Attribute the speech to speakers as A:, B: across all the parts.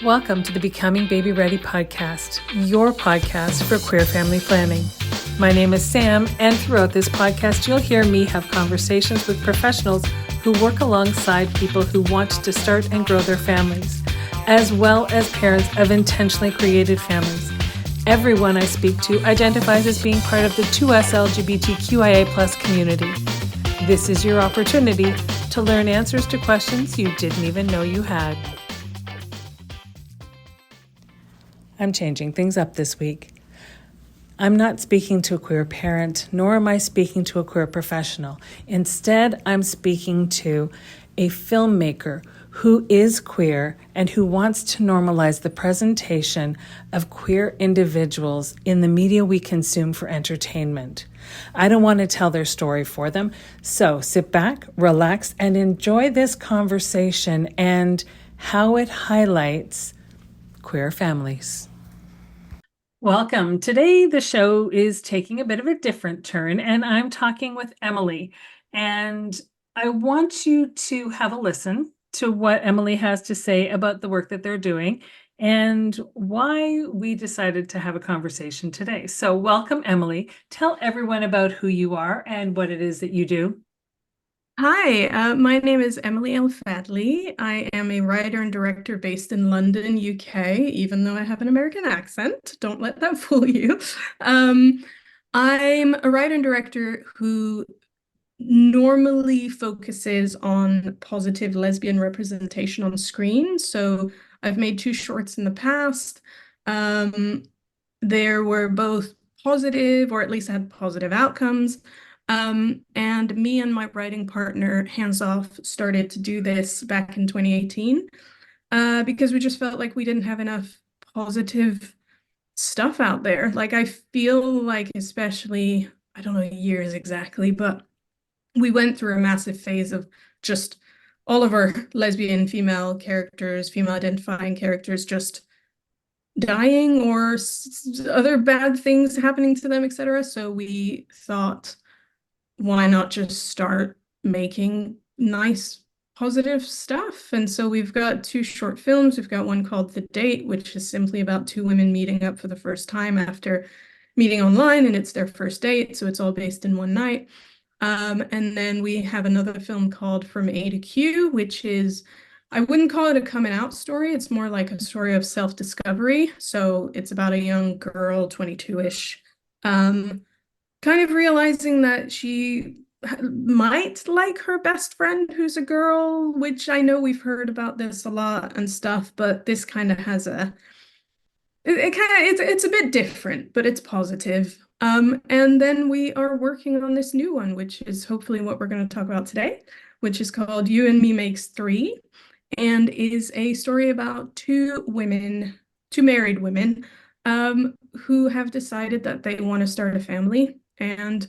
A: Welcome to the Becoming babyREADY podcast, your podcast for queer family planning. My name is Sam, and throughout this podcast, you'll hear me have conversations with professionals who work alongside people who want to start and grow their families, as well as parents of intentionally created families. Everyone I speak to identifies as being part of the 2S LGBTQIA+ community. This is your opportunity to learn answers to questions you didn't even know you had. I'm changing things up this week. I'm not speaking to a queer parent, nor am I speaking to a queer professional. Instead, I'm speaking to a filmmaker who is queer and who wants to normalize the presentation of queer individuals in the media we consume for entertainment. I don't want to tell their story for them, so sit back, relax, and enjoy this conversation and how it highlights queer families. Welcome. Today, the show is taking a bit of a different turn, and I'm talking with Emmalie. And I want you to have a listen to what Emmalie has to say about the work that they're doing and why we decided to have a conversation today. So welcome, Emmalie. Tell everyone about who you are and what it is that you do.
B: Hi, my name is Emmalie and Hansof. I am a writer and director based in London, UK, even though I have an American accent. Don't let that fool you. I'm a writer and director who normally focuses on positive lesbian representation on screen. So I've made 2 shorts in the past. There were both positive, or at least had positive outcomes. And me and my writing partner, Hansof, started to do this back in 2018 because we just felt like we didn't have enough positive stuff out there. Like, I feel like, especially, I don't know years exactly, but we went through a massive phase of just all of our lesbian female characters, female identifying characters, just dying or other bad things happening to them, etc. So we thought, why not just start making nice, positive stuff? And so we've got 2 short films. We've got one called The Date, which is simply about 2 women meeting up for the first time after meeting online, and it's their first date, so it's all based in one night. And then we have another film called From A to Q, which is, I wouldn't call it a coming out story. It's more like a story of self-discovery. So it's about a young girl, 22-ish, kind of realizing that she might like her best friend who's a girl, which I know we've heard about this a lot and stuff, but this kind of has it's a bit different, but it's positive. And then we are working on this new one, which is hopefully what we're going to talk about today, which is called You and Me Makes 3, and is a story about 2 married women, who have decided that they want to start a family. And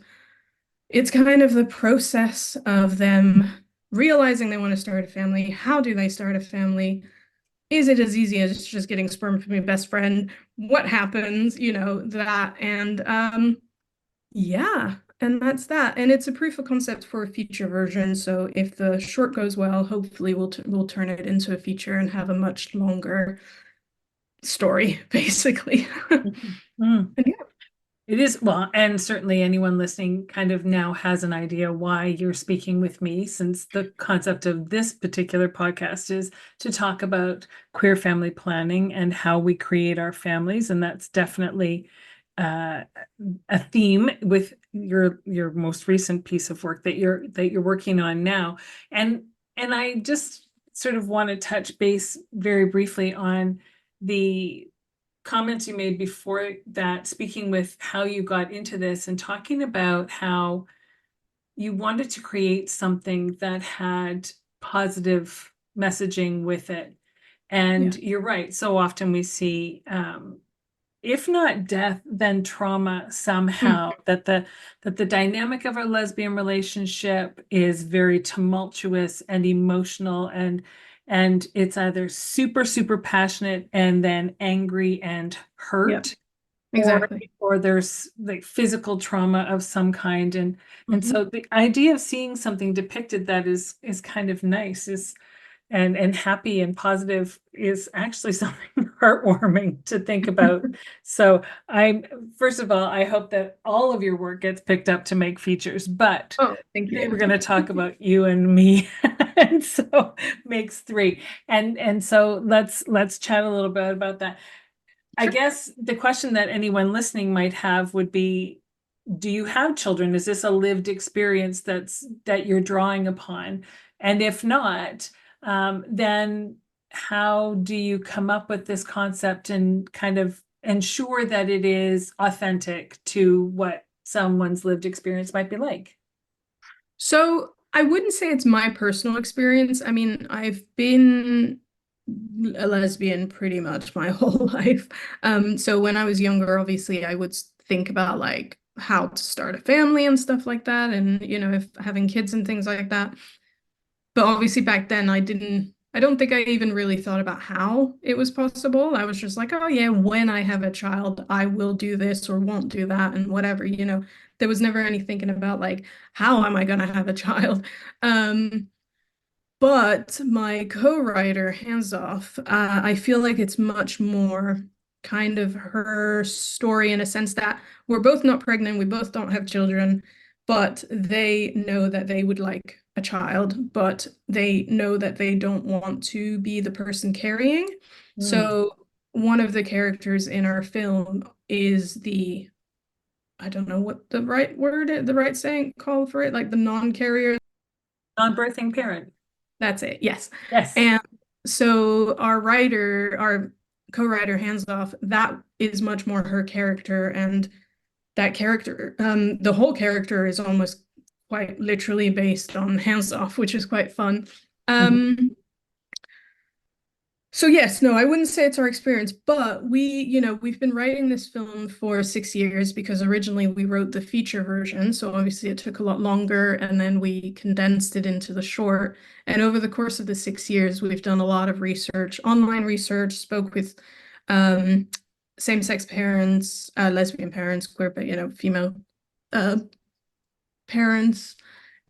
B: it's kind of the process of them realizing they want to start a family. How do they start a family? Is it as easy as just getting sperm from your best friend? What happens? That. And yeah, and that's that. And it's a proof of concept for a feature version. So if the short goes well, hopefully we'll turn it into a feature and have a much longer story, basically.
A: Mm.
B: And yeah.
A: It is, well, and certainly anyone listening kind of now has an idea why you're speaking with me, since the concept of this particular podcast is to talk about queer family planning and how we create our families. And that's definitely a theme with your most recent piece of work that you're working on now. And I just sort of want to touch base very briefly on the comments you made before that, speaking with how you got into this and talking about how you wanted to create something that had positive messaging with it. And you're right. So often we see, if not death, then trauma somehow, that the dynamic of a lesbian relationship is very tumultuous and emotional, and it's either super, super passionate and then angry and hurt,
B: Exactly.
A: or there's like physical trauma of some kind. And so the idea of seeing something depicted that is kind of nice and happy and positive is actually something heartwarming to think about. So first of all, I hope that all of your work gets picked up to make features, but
B: Oh, thank
A: today
B: you.
A: we're going to talk about you and me. And so makes three. And so let's chat a little bit about that. I
B: Sure.
A: guess the question that anyone listening might have would be, do you have children? Is this a lived experience that you're drawing upon? And if not, then how do you come up with this concept and kind of ensure that it is authentic to what someone's lived experience might be like?
B: So I wouldn't say it's my personal experience. I mean, I've been a lesbian pretty much my whole life. So when I was younger, obviously I would think about like how to start a family and stuff like that, and if having kids and things like that. But obviously back then I don't think I even really thought about how it was possible. I was just like, oh yeah, when I have a child, I will do this or won't do that and whatever. There was never any thinking about like, how am I gonna have a child? Um, but my co-writer, Hansof, I feel like it's much more kind of her story in a sense that we're both not pregnant, we both don't have children, but they know that they would like a child, but they know that they don't want to be the person carrying.
A: Mm.
B: So one of the characters in our film is I don't know what the right word, the right saying call for it, like the non-carrier.
A: Non-birthing parent.
B: That's it. Yes.
A: Yes.
B: And so our co-writer, Hansof, that is much more her character. And that character, the whole character is almost quite literally based on Hansof, which is quite fun.
A: Mhm.
B: Um, so yes, no, I wouldn't say it's our experience, but we've been writing this film for 6 years because originally we wrote the feature version. So obviously it took a lot longer and then we condensed it into the short. And over the course of the 6 years, we've done a lot of research, online research, spoke with um, same-sex parents, lesbian parents, queer, but female uh, parents.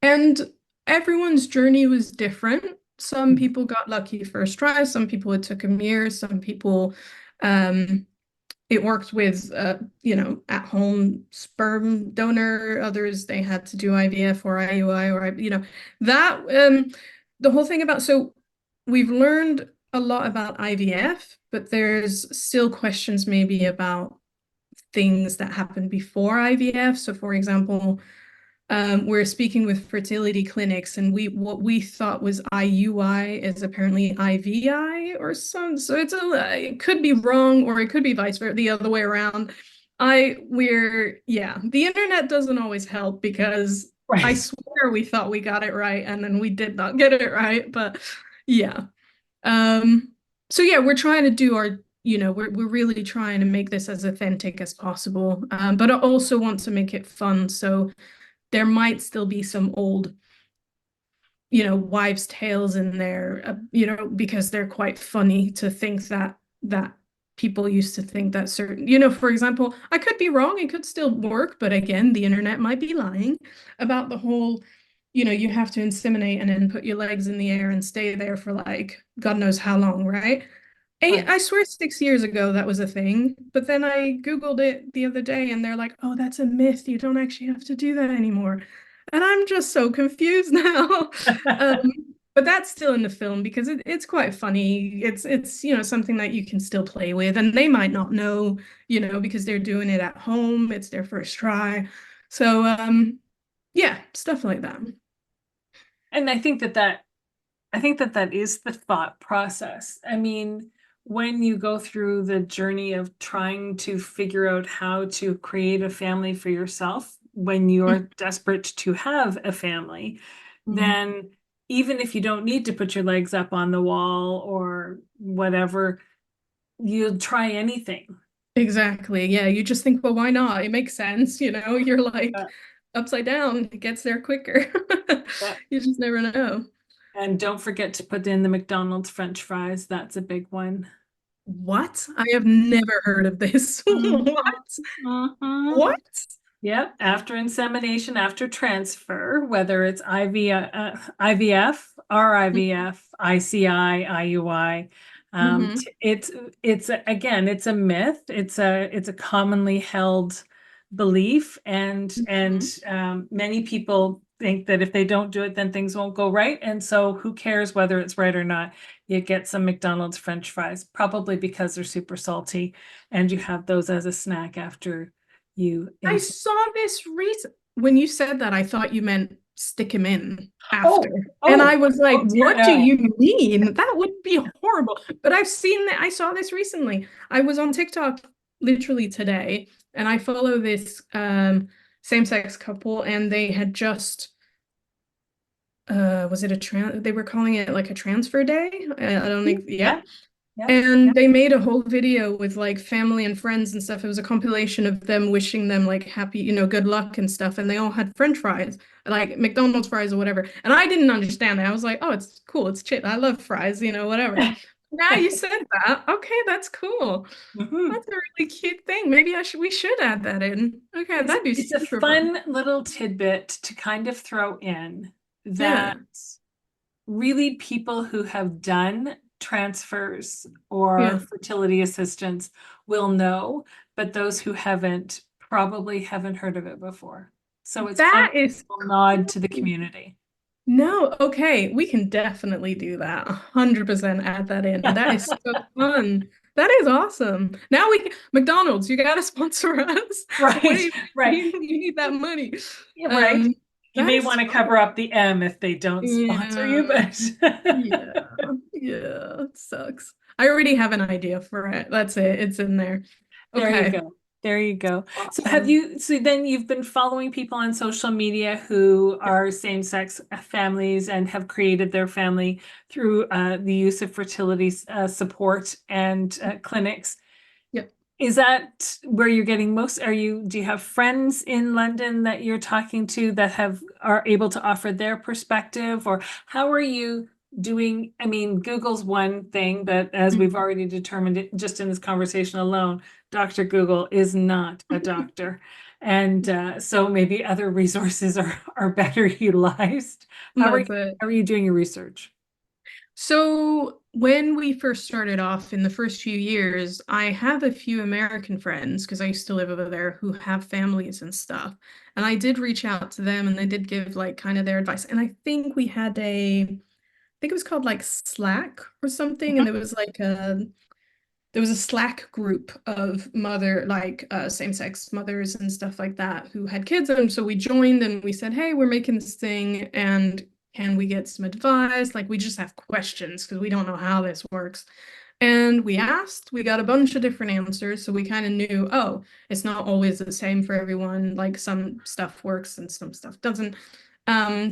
B: And everyone's journey was different. Some people got lucky first try, some people it took them years, some people um, it worked with at home sperm donor, others they had to do IVF or IUI or that the whole thing about so we've learned a lot about IVF, but there's still questions maybe about things that happened before IVF. So for example, we're speaking with fertility clinics, and what we thought was IUI is apparently IVI or some. So it could be wrong, or it could be vice versa, the other way around. The internet doesn't always help because I
A: Right.
B: swear we thought we got it right, and then we did not get it right. But yeah, um, so yeah, we're trying to do we're really trying to make this as authentic as possible, but I also want to make it fun. So there might still be some old, wives' tales in there, because they're quite funny to think that people used to think that certain, for example, I could be wrong, it could still work, but again, the internet might be lying about the whole, you have to inseminate and then put your legs in the air and stay there for like God knows how long, right?
A: Right.
B: I swear 6 years ago that was a thing, but then I Googled it the other day and they're like, oh, that's a myth. You don't actually have to do that anymore. And I'm just so confused now. Um, but that's still in the film because it's quite funny. It's something that you can still play with, and they might not know, because they're doing it at home. It's their first try. So yeah, stuff like that.
A: And I think that is the thought process. I mean, when you go through the journey of trying to figure out how to create a family for yourself, when you're desperate to have a family,
B: Mhm.
A: then even if you don't need to put your legs up on the wall or whatever, you'll try anything.
B: Exactly. Yeah, you just think, well, why not? It makes sense, You're like
A: Uh,
B: upside down, it gets there quicker.
A: yeah.
B: You just never know.
A: And don't forget to put in the McDonald's French fries. That's a big one.
B: What? I have never heard of this.
A: Mhm.
B: What?
A: Mhm.
B: What?
A: Yep, after insemination, after transfer, whether it's IVF, RIVF, ICI, IUI,
B: Mm-hmm.
A: again, it's a myth. It's a commonly held belief, and
B: Mm-hmm.
A: many people think that if they don't do it, then things won't go right. And so, who cares whether it's right or not? You get some McDonald's French fries, probably because they're super salty, and you have those as a snack after you
B: I
A: ins
B: saw this recent when you said that, I thought you meant stick him in after.
A: Oh,
B: And I
A: oh,
B: was like,
A: oh dear,
B: what do
A: no.
B: you mean? That would be horrible. But I've seen that. I saw this recently. I was on TikTok literally today, and I follow this same-sex couple, and they had just was it a they were calling it like a transfer day? I don't think,
A: Yeah,
B: yeah.
A: yeah, yeah.
B: And they made a whole video with like family and friends and stuff. It was a compilation of them wishing them like happy, good luck and stuff. And they all had French fries, like McDonald's fries or whatever. And I didn't understand that. I was like, oh, it's cool. It's chip. I love fries, whatever. Now you said that. Okay, that's cool.
A: Mhm.
B: That's a really cute thing. Maybe we should add that in. Okay,
A: It's
B: that'd be
A: it's a
B: super fun.
A: fun little tidbit to kind of throw in
B: Yeah.
A: that really people who have done transfers or
B: Yeah.
A: fertility assistance will know, but those who haven't probably haven't heard of it before. So it's kind
B: That
A: of
B: is
A: a nod to the
B: cool.
A: community.
B: No, okay, we can definitely do that. 100% add that in. That is so fun. That is awesome. Now McDonald's, you gotta sponsor us.
A: Right,
B: Wait,
A: right.
B: you need that money.
A: Yeah, right.
B: Um,
A: You
B: that
A: may
B: is
A: want to cover up the M if they don't sponsor
B: yeah,
A: you, but
B: yeah, yeah. It sucks. I already have an idea for it. That's it. It's in there.
A: there you
B: Okay.
A: go. There you go.
B: Awesome.
A: So then you've been following people on social media who are same-sex families and have created their family through the use of fertility support and clinics.
B: Yep.
A: Is that where you're getting most? Do you have friends in London that you're talking to that are able to offer their perspective, or how are you doing? I mean, Google's one thing, but as we've
B: Mhm.
A: already determined it just in this conversation alone, Dr. Google is not a doctor. And so maybe other resources are better utilized.
B: That's it.
A: How are you doing your research?
B: So when we first started off in the first few years, I have a few American friends because I used to live over there who have families and stuff. And I did reach out to them and they did give like kind of their advice. And I think we had I think it was called like Slack or something. And there was a Slack group of same-sex mothers and stuff like that who had kids. And so we joined and we said, hey, we're making this thing and can we get some advice? Like we just have questions because we don't know how this works. And we asked, we got a bunch of different answers. So we kind of knew, oh, it's not always the same for everyone. Like some stuff works and some stuff doesn't.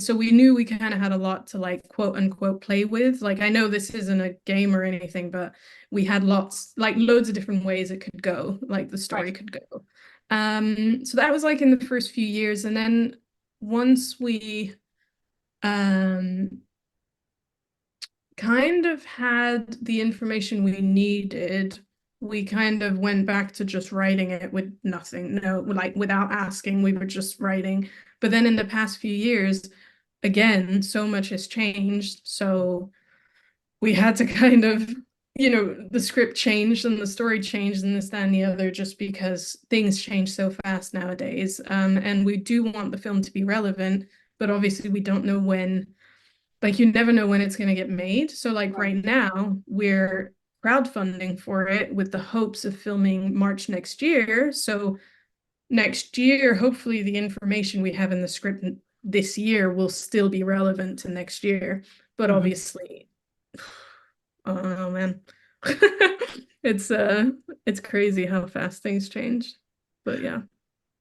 B: So we knew we kind of had a lot to like quote unquote play with. Like I know this isn't a game or anything, but we had loads of different ways it could go, like the story
A: Right.
B: could go. So that was like in the first few years. And then once we um kind of had the information we needed, we kind of went back to just writing it with nothing, no, like without asking, we were just writing. But then in the past few years, again, so much has changed. So we had to kind of, the script changed and the story changed and this, that, and the other, just because things change so fast nowadays. And we do want the film to be relevant, but obviously we don't know when, like you never know when it's going to get made. So like
A: Right.
B: right now, we're crowdfunding for it with the hopes of filming March next year. So next year, hopefully the information we have in the script this year will still be relevant to next year. But
A: Mhm.
B: obviously, oh man. It's it's crazy how fast things change. But yeah.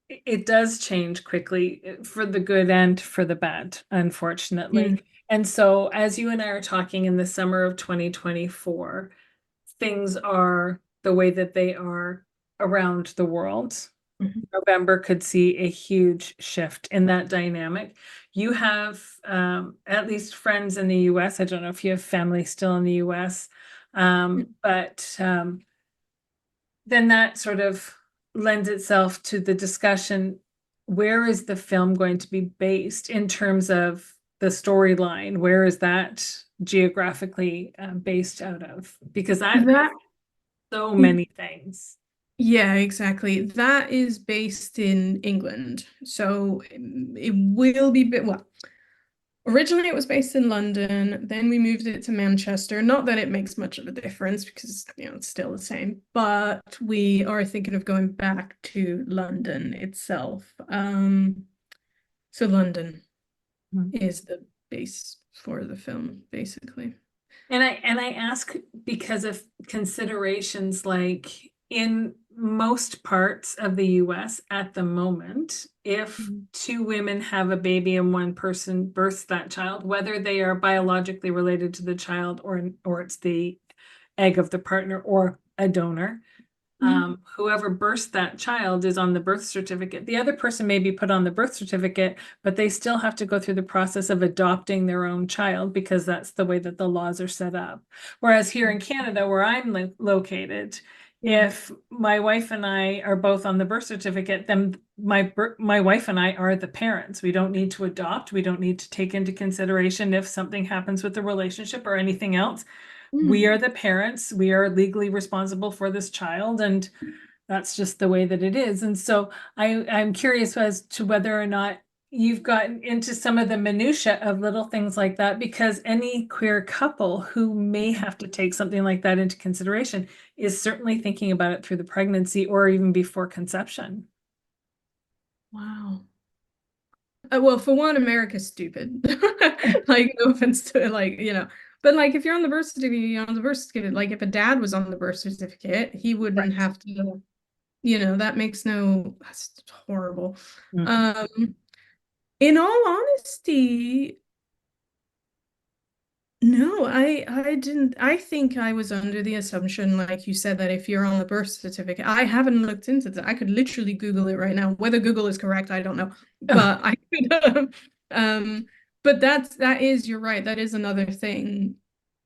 A: It does change quickly for the good and for the bad, unfortunately.
B: Mm.
A: And so, as you and I are talking in the summer of 2024, things are the way that they are around the world.
B: Mhm.
A: November could see a huge shift in that dynamic. You have at least friends in the US. I don't know if you have family still in the US, but then that sort of lends itself to the discussion. where is the film going to be based in terms of the storyline? Where is that geographically based out of? Because that
B: That,
A: so many things.
B: yeah, exactly. That is based in England. So it will be bit well. Originally, it was based in London. Then we moved it to Manchester. Not that it makes much of a difference because, it's still the same. But we are thinking of going back to London itself. So London
A: Mhm.
B: is the base for the film, basically.
A: And I ask because of considerations like in most parts of the US at the moment, if
B: Mhm.
A: two women have a baby and one person births that child, whether they are biologically related to the child or it's the egg of the partner or a donor, whoever births that child is on the birth certificate. The other person may be put on the birth certificate, but they still have to go through the process of adopting their own child because that's the way that the laws are set up. Whereas here in Canada, where I'm located,
B: Yeah.
A: if my wife and I are both on the birth certificate, then my wife and I are the parents. We don't need to adopt. We don't need to take into consideration if something happens with the relationship or anything else. We
B: Mm.
A: are the parents, we are legally responsible for this child, and that's just the way that it is. And so I'm curious as to whether or not you've gotten into some of the minutia of little things like that, because any queer couple who may have to take something like that into consideration is certainly thinking about it through the pregnancy or even before conception.
B: Wow. Well, for one, America's stupid. Like, no offense to like, but like if you're on the birth certificate, you're on the birth certificate. Like if a dad was on the birth certificate, he wouldn't
A: Right.
B: have to, that makes that's horrible.
A: Mhm.
B: Um, in all honesty, no, I didn't. I think I was under the assumption, like you said, that if you're on the birth certificate, I haven't looked into that. I could literally Google it right now. Whether Google is correct, I don't know. But I could but that is, you're right. That is another thing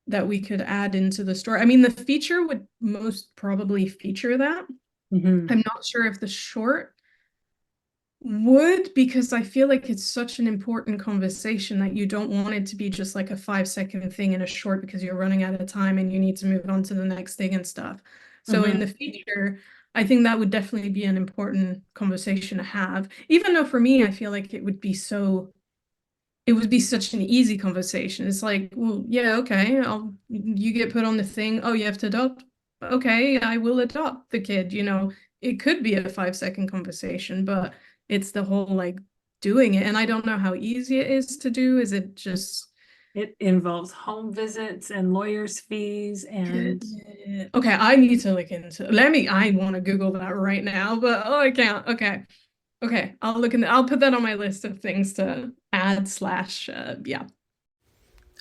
B: that we could add into the story. I mean, the feature would most probably feature that.
A: Mhm.
B: I'm not sure if the short would, because I feel like it's such an important conversation that you don't want it to be just like a 5-second thing in a short because you're running out of time and you need to move on to the next thing and stuff. So in the
A: Mhm.
B: future, I think that would definitely be an important conversation to have. Even though for me, I feel like it would be such an easy conversation. It's like, well, yeah, okay, you get put on the thing. Oh, you have to adopt. Okay, I will adopt the kid. It could be a 5-second conversation, but it's the whole like doing it. And I don't know how easy it is to do. Is it just,
A: It involves home visits and lawyers' fees and
B: okay, I need to look into, I want to Google that right now, but oh, I can't. Okay. Okay, I'll put that on my list of things to add slash, yeah.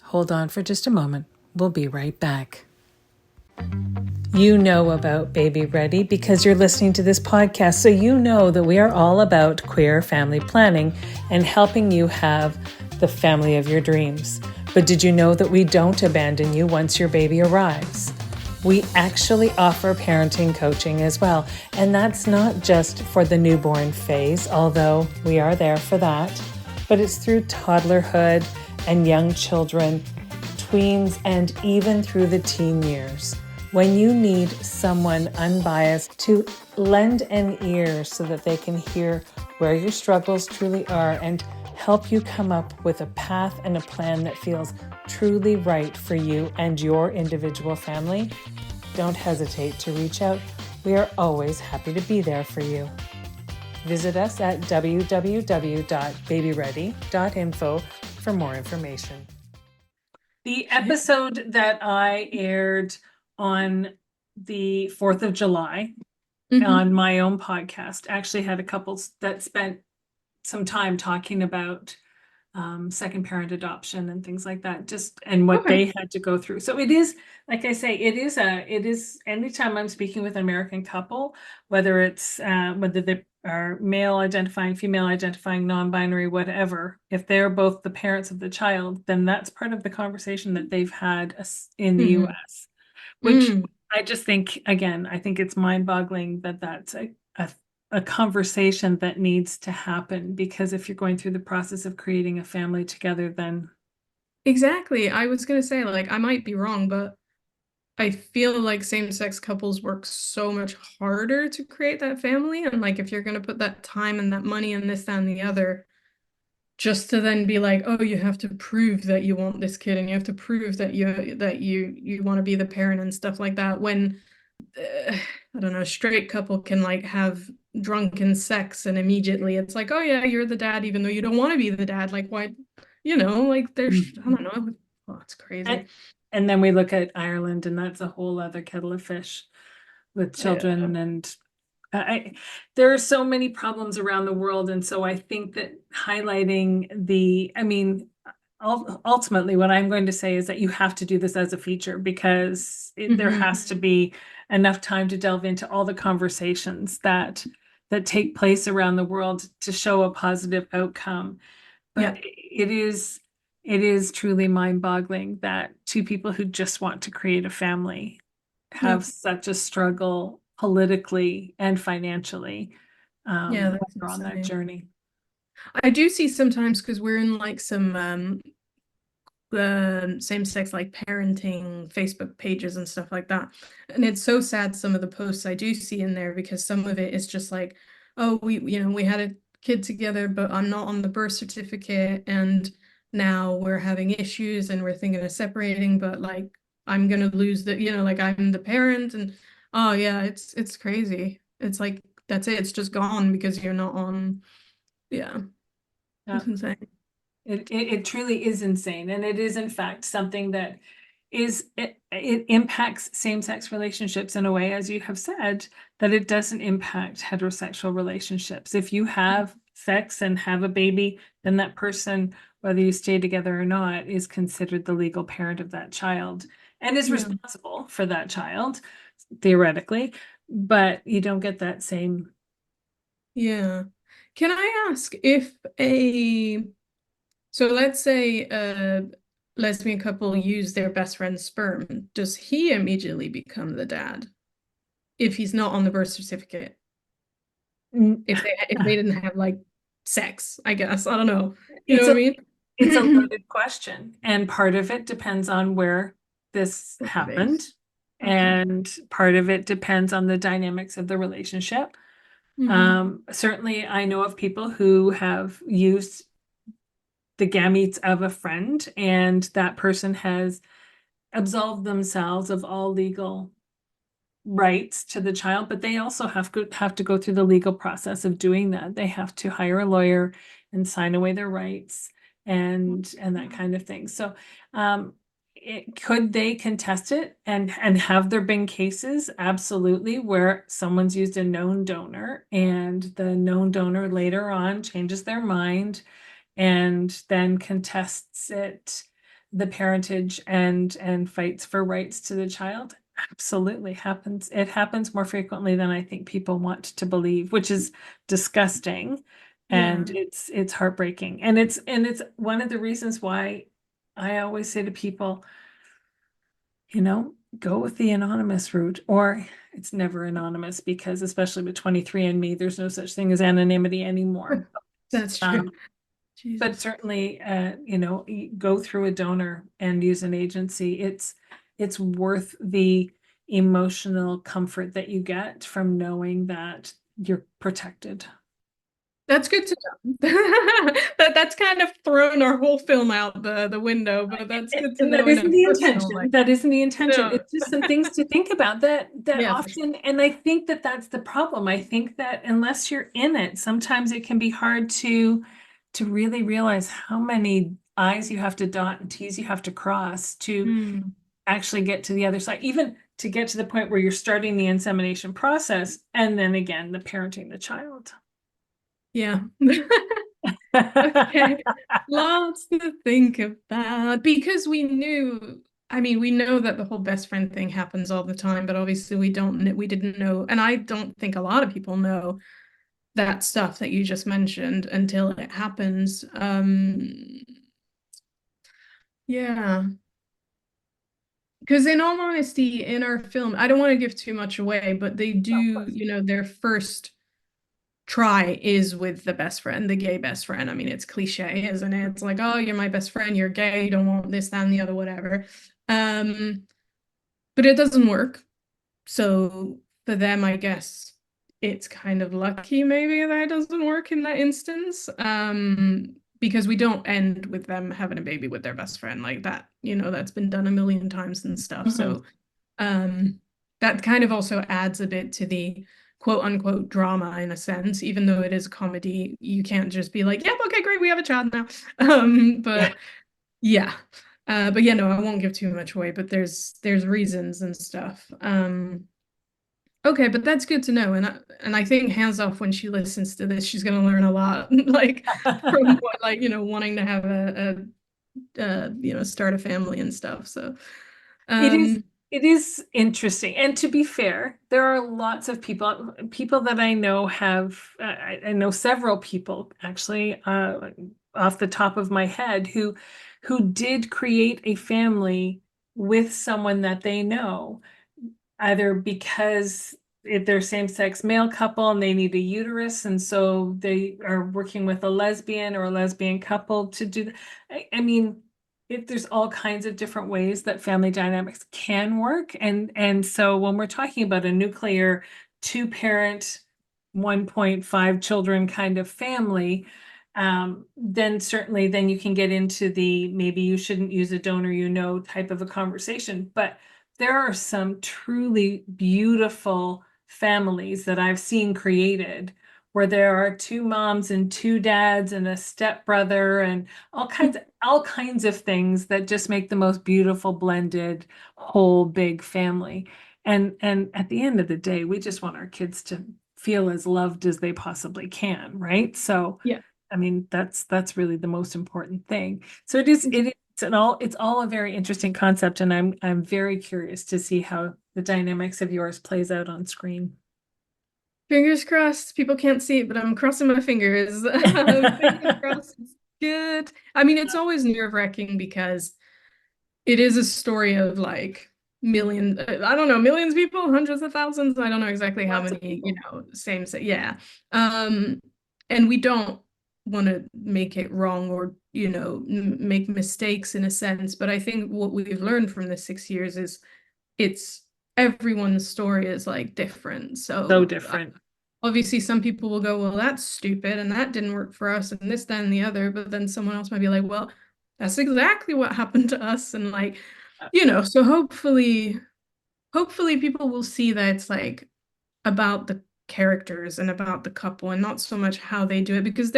A: hold on for just a moment. We'll be right back. You know about babyREADY because you're listening to this podcast, so you know that we are all about queer family planning and helping you have the family of your dreams. But did you know that we don't abandon you once your baby arrives? We actually offer parenting coaching as well, and that's not just for the newborn phase, although we are there for that, but it's through toddlerhood and young children, tweens, and even through the teen years. When you need someone unbiased to lend an ear so that they can hear where your struggles truly are and help you come up with a path and a plan that feels truly right for you and your individual family, don't hesitate to reach out. We are always happy to be there for you. Visit us at www.babyready.info for more information. The episode that I aired on the 4th of July
B: Mhm.
A: on my own podcast actually had a couple that spent some time talking about second parent adoption and things like that, just and what
B: Okay.
A: they had to go through. So it is, like I say, it is anytime I'm speaking with an American couple, whether they are male identifying, female identifying, non-binary, whatever, if they're both the parents of the child, then that's part of the conversation that they've had in the
B: Mhm.
A: US, which
B: Mm.
A: I just think, again, I think it's mind-boggling that that's a a conversation that needs to happen, because if you're going through the process of creating a family together, then
B: Exactly. I was gonna say, like, I might be wrong, but I feel like same-sex couples work so much harder to create that family. And like if you're gonna put that time and that money and this, that, and the other, just to then be like, oh, you have to prove that you want this kid and you have to prove that you want to be the parent and stuff like that, when I don't know, a straight couple can like have drunken sex and immediately it's like, oh yeah, you're the dad, even though you don't want to be the dad. Like, why, like there's, I don't know. Oh, it's crazy.
A: and, and then we look at Ireland, and that's a whole other kettle of fish with
B: Yeah.
A: children. And there are so many problems around the world. And so I think that highlighting I mean, ultimately, what I'm going to say is that you have to do this as a feature, because there has to be enough time to delve into all the conversations that take place around the world to show a positive outcome.
B: Yeah.
A: But it is truly mind-boggling that two people who just want to create a family
B: Yeah.
A: have such a struggle politically and financially,
B: Yeah,
A: when
B: that's
A: they're on that
B: insane.
A: journey.
B: I do see sometimes because we're in like some same-sex like parenting Facebook pages and stuff like that. And it's so sad, some of the posts I do see in there, because some of it is just like, oh, we had a kid together, but I'm not on the birth certificate, and now we're having issues and we're thinking of separating, but like I'm gonna lose like I'm the parent. And oh yeah, it's crazy. It's like that's it, it's just gone because you're not on. Yeah,
A: Yeah.
B: it's insane.
A: It truly is insane. And it is, in fact, something that it impacts same-sex relationships in a way, as you have said, that it doesn't impact heterosexual relationships. If you have sex and have a baby, then that person, whether you stay together or not, is considered the legal parent of that child and is
B: Yeah.
A: responsible for that child, theoretically. But you don't get that same.
B: Yeah. Can I ask if so let's say a lesbian couple use their best friend's sperm, does he immediately become the dad if he's not on the birth certificate? If they didn't have like sex, I guess. I don't know. You know
A: It's
B: what
A: a
B: I
A: it's a
B: mean?
A: loaded question, and part of it depends on where this
B: That's the
A: happened,
B: base. Okay.
A: and part of it depends on the dynamics of the relationship. Certainly, I know of people who have used the gametes of a friend, and that person has absolved themselves of all legal rights to the child, but they also have to go through the legal process of doing that. They have to hire a lawyer and sign away their rights and that kind of thing. So could they contest it, and have there been cases? Absolutely, where someone's used a known donor and the known donor later on changes their mind and then contests the parentage and fights for rights to the child. Absolutely happens. It happens more frequently than I think people want to believe, which is disgusting. And
B: Yeah.
A: it's heartbreaking. And it's one of the reasons why I always say to people, go with the anonymous route, or it's never anonymous, because especially with 23andMe, there's no such thing as anonymity anymore.
B: That's true.
A: Um, but
B: Jesus.
A: certainly, go through a donor and use an agency. It's worth the emotional comfort that you get from knowing that you're protected.
B: That's good to know. That's kind of thrown our whole film out the window, but that's good to
A: And that
B: know in
A: isn't
B: a
A: the
B: personal,
A: intention.
B: like,
A: That isn't the intention.
B: no.
A: It's just some things to think about that
B: Yeah, for sure.
A: often, and I think that that's the problem. I think that unless you're in it, sometimes it can be hard to really realize how many I's you have to dot and T's you have to cross to
B: Hmm.
A: actually get to the other side, even to get to the point where you're starting the insemination process and then again the parenting the child.
B: Yeah. Okay. Lots to think about because I mean, we know that the whole best friend thing happens all the time, but obviously we didn't know, and I don't think a lot of people know that stuff that you just mentioned until it happens. Yeah. Because in all honesty, in our film, I don't want to give too much away, but they do, their first try is with the best friend, the gay best friend. I mean, it's cliche, isn't it? It's like, oh, you're my best friend, you're gay, you don't want this, that, and the other, whatever. Um, but it doesn't work. So for them, I guess it's kind of lucky maybe that it doesn't work in that instance. Because we don't end with them having a baby with their best friend like that. You know, that's been done a million times and stuff.
A: Mhm.
B: So that kind of also adds a bit to the quote unquote drama in a sense, even though it is a comedy, you can't just be like, yep, okay, great, we have a child now.
A: Yeah.
B: But yeah. But yeah, no, I won't give too much away, but there's reasons and stuff. Okay, but that's good to know. And I think hands off when she listens to this, she's gonna learn a lot, like from what, like, wanting to have start a family and stuff. So
A: It is
B: um
A: it is interesting. And to be fair, there are lots of people that I know have I know several people actually off the top of my head who did create a family with someone that they know, either because if they're same-sex male couple and they need a uterus, and so they are working with a lesbian or a lesbian couple to do that. I mean, there's all kinds of different ways that family dynamics can work. And so when we're talking about a nuclear two-parent, 1.5 children kind of family, then certainly then you can get into the maybe you shouldn't use a donor type of a conversation. But there are some truly beautiful families that I've seen created where there are two moms and two dads and a stepbrother and all kinds of things that just make the most beautiful blended whole big family. And at the end of the day, we just want our kids to feel as loved as they possibly can, right? So
B: yeah.
A: I mean, that's really the most important thing. So it's all a very interesting concept, and I'm very curious to see how the dynamics of yours plays out on screen.
B: Fingers crossed. People can't see it, but I'm crossing my fingers. Fingers crossed. It's good. I mean, it's always nerve-wracking because it is a story of like millions, I don't know, millions of people, hundreds of thousands. I don't know exactly how
A: Lots of
B: many,
A: people.
B: same, yeah. Um, and we don't want to make it wrong or, make mistakes in a sense. But I think what we've learned from the 6 years is it's everyone's story is like different.
A: So
B: So
A: different.
B: obviously some people will go, well, that's stupid and that didn't work for us and this, that, and the other. But then someone else might be like, well, that's exactly what happened to us. And like, so hopefully people will see that it's like about the characters and about the couple and not so much how they do it because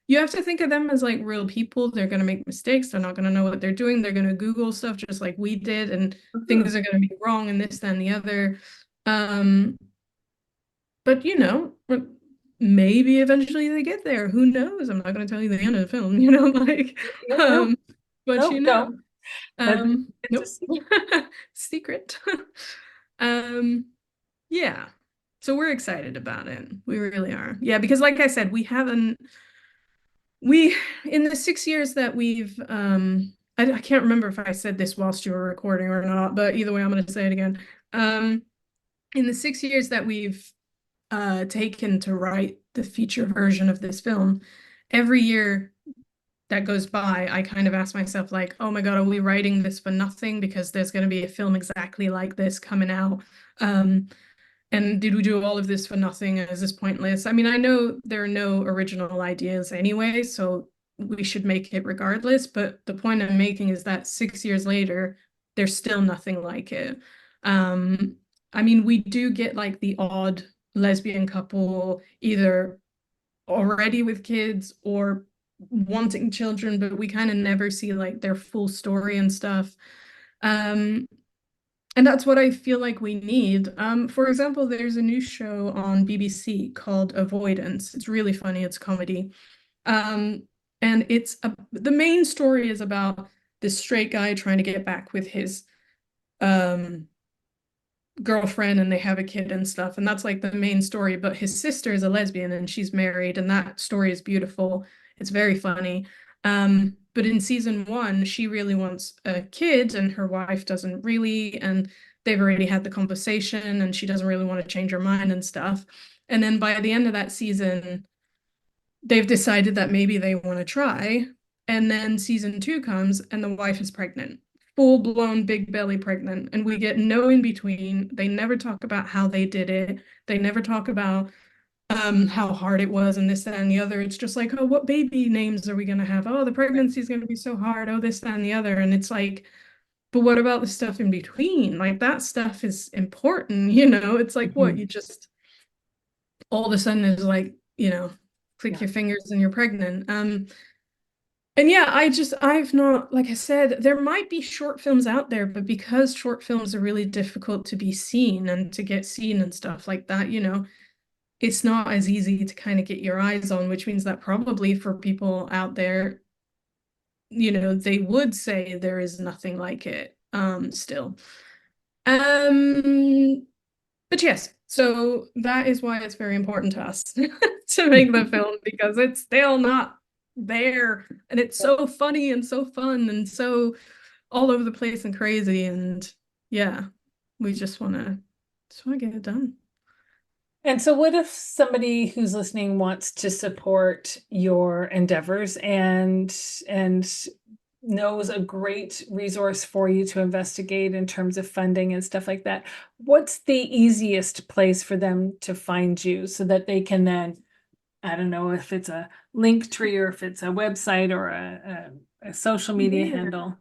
B: you have to think of them as like real people. They're going to make mistakes. They're not going to know what they're doing. They're going to Google stuff just like we did and
A: Mhm.
B: things are going to be wrong and this, that, and the other. Um, but maybe eventually they get there. Who knows? I'm not going to tell you the end of the film, like,
A: Yeah, no,
B: um, but
A: no, don't. That's good to
B: nope,
A: see.
B: secret. Um, yeah. So we're excited about it. We really are. Yeah, because like I said, we in the 6 years that we've I can't remember if I said this whilst you were recording or not, but either way, I'm gonna say it again. Um, in the 6 years that we've taken to write the feature version of this film, every year that goes by, I kind of ask myself, like, oh my God, are we writing this for nothing? Because there's going to be a film exactly like this coming out. Um, and did we do all of this for nothing? And is this pointless? I mean, I know there are no original ideas anyway, so we should make it regardless. But the point I'm making is that 6 years later, there's still nothing like it. Um, I mean, we do get like the odd lesbian couple, either already with kids or wanting children, but we kind of never see like their full story and stuff. Um, and that's what I feel like we need. For example, there's a new show on BBC called Avoidance. It's really funny, it's comedy. Um, and the main story is about this straight guy trying to get back with his um girlfriend and they have a kid and stuff. And that's like the main story. But his sister is a lesbian and she's married, and that story is beautiful. It's very funny. But in season one, she really wants a kid and her wife doesn't really. And they've already had the conversation and she doesn't really want to change her mind and stuff. And then by the end of that season, they've decided that maybe they want to try. And then season 2 comes and the wife is pregnant, full-blown big belly pregnant. And we get no in between. They never talk about how they did it. They never talk about how hard it was and this, that, and the other. It's just like, oh, what baby names are we going to have? Oh, the pregnancy is going to be so hard. Oh, this, that, and the other. And it's like, but what about the stuff in between? Like that stuff is important, you know? It's like what
A: Mhm.
B: you just all of a sudden is like, click
A: Yeah.
B: your fingers and you're pregnant. And yeah, I've not, like I said, there might be short films out there, but because short films are really difficult to be seen and to get seen and stuff like that, it's not as easy to kind of get your eyes on, which means that probably for people out there, they would say there is nothing like it, still. Um, but yes, so that is why it's very important to us to make the film because it's still not there and it's so funny and so fun and so all over the place and crazy and yeah, we just want to get it done.
A: And so what if somebody who's listening wants to support your endeavors and knows a great resource for you to investigate in terms of funding and stuff like that? What's the easiest place for them to find you so that they can then, I don't know if it's a link tree or if it's a website or a social media
B: Yeah.
A: handle.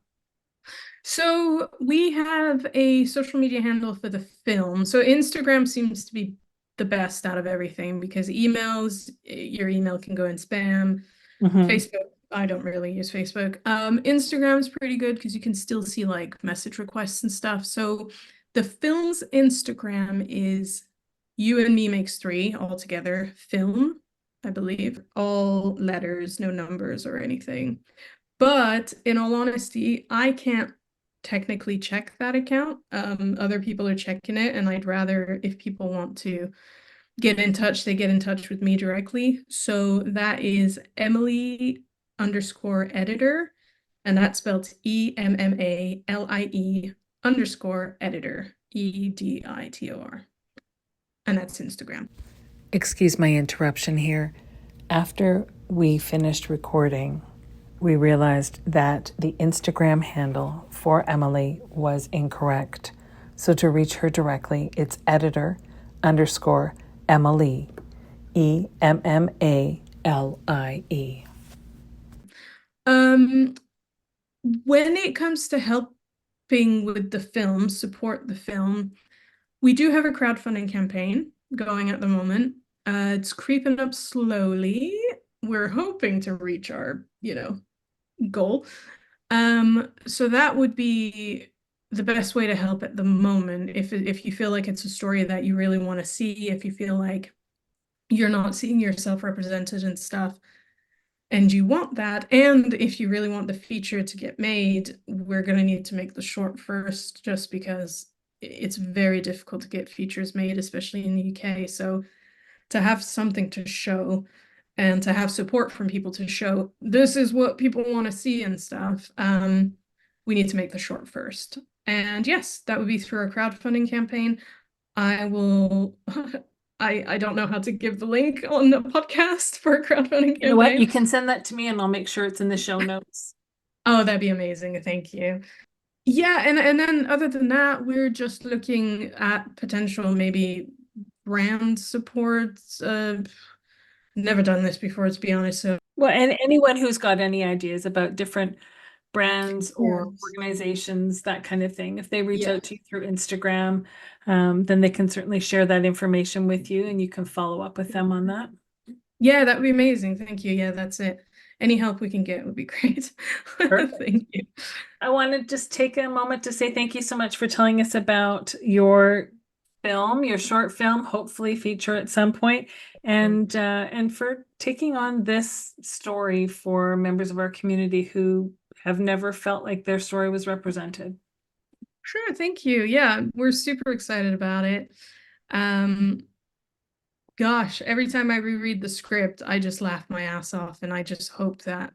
B: So we have a social media handle for the film. So Instagram seems to be the best out of everything because emails, your email can go in spam.
A: Mhm.
B: Facebook, I don't really use Facebook. Instagram's pretty good because you can still see like message requests and stuff. So the film's Instagram is You and Me Makes Three all together, film, I believe. All letters, no numbers or anything. But in all honesty, I can't technically check that account. Other people are checking it, and I'd rather if people want to get in touch, they get in touch with me directly. So that is Emmalie underscore editor, and that's spelled Emmalie underscore editor, Editor. And that's Instagram.
A: Excuse my interruption here. After we finished recording, we realized that the Instagram handle for Emmalie was incorrect. So to reach her directly, it's editor underscore Emmalie, Emmalie.
B: Um, when it comes to helping with the film, support the film, we do have a crowdfunding campaign going at the moment. It's creeping up slowly. We're hoping to reach our, goal. So that would be the best way to help at the moment. If you feel like it's a story that you really want to see, if you feel like you're not seeing yourself represented and stuff, and you want that, and if you really want the feature to get made, we're going to need to make the short first, just because it's very difficult to get features made, especially in the UK. So to have something to show and to have support from people to show this is what people want to see and stuff, we need to make the short first. And yes, that would be through our crowdfunding campaign. I will I don't know how to give the link on the podcast for a crowdfunding
A: You know what?
B: campaign.
A: You can send that to me and I'll make sure it's in the show notes.
B: Oh, that'd be amazing. Thank you. Yeah, and then other than that, we're just looking at potential maybe brand support. Never done this before, to be honest. So
A: Well, and anyone who's got any ideas about different brands or
B: yes,
A: organizations, that kind of thing, if they reach
B: yeah,
A: out to you through Instagram, then they can certainly share that information with you and you can follow up with them on that.
B: yeah, that would be amazing. Thank you. Yeah, that's it. Any help we can get would be great.
A: Perfect.
B: Thank you.
A: I want to just take a moment to say thank you so much for telling us about your film, your short film, hopefully feature at some point, and for taking on this story for members of our community who have never felt like their story was represented.
B: Sure, thank you. Yeah, we're super excited about it. Um, Gosh, every time I reread the script, I just laugh my ass off, and I just hope that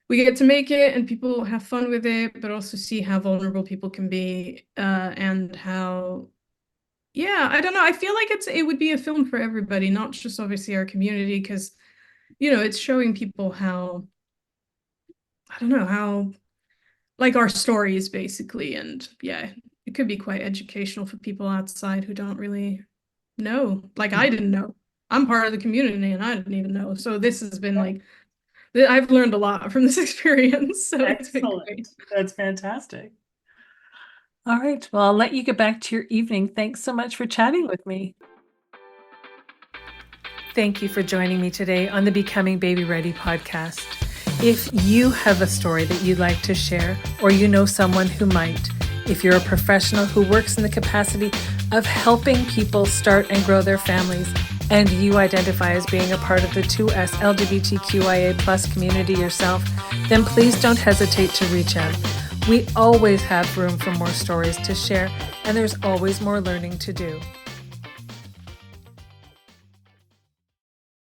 B: we get to make it and people have fun with it, but also see how vulnerable people can be, and how, yeah, I don't know. I feel like it would be a film for everybody, not just obviously our community, because, it's showing people how, I don't know, how, like, our stories basically. And yeah, it could be quite educational for people outside who don't really know. Like, I didn't know. I'm part of the community and I didn't even know. So this has been like, I've learned a lot from this experience. So it's been
A: Excellent.
B: great.
A: That's fantastic. All right. Well, I'll let you get back to your evening. Thanks so much for chatting with me. Thank you for joining me today on the Becoming Baby Ready podcast. If you have a story that you'd like to share, or you know someone who might, if you're a professional who works in the capacity of helping people start and grow their families, and you identify as being a part of the 2S LGBTQIA plus community yourself, then please don't hesitate to reach out. We always have room for more stories to share, and there's always more learning to do.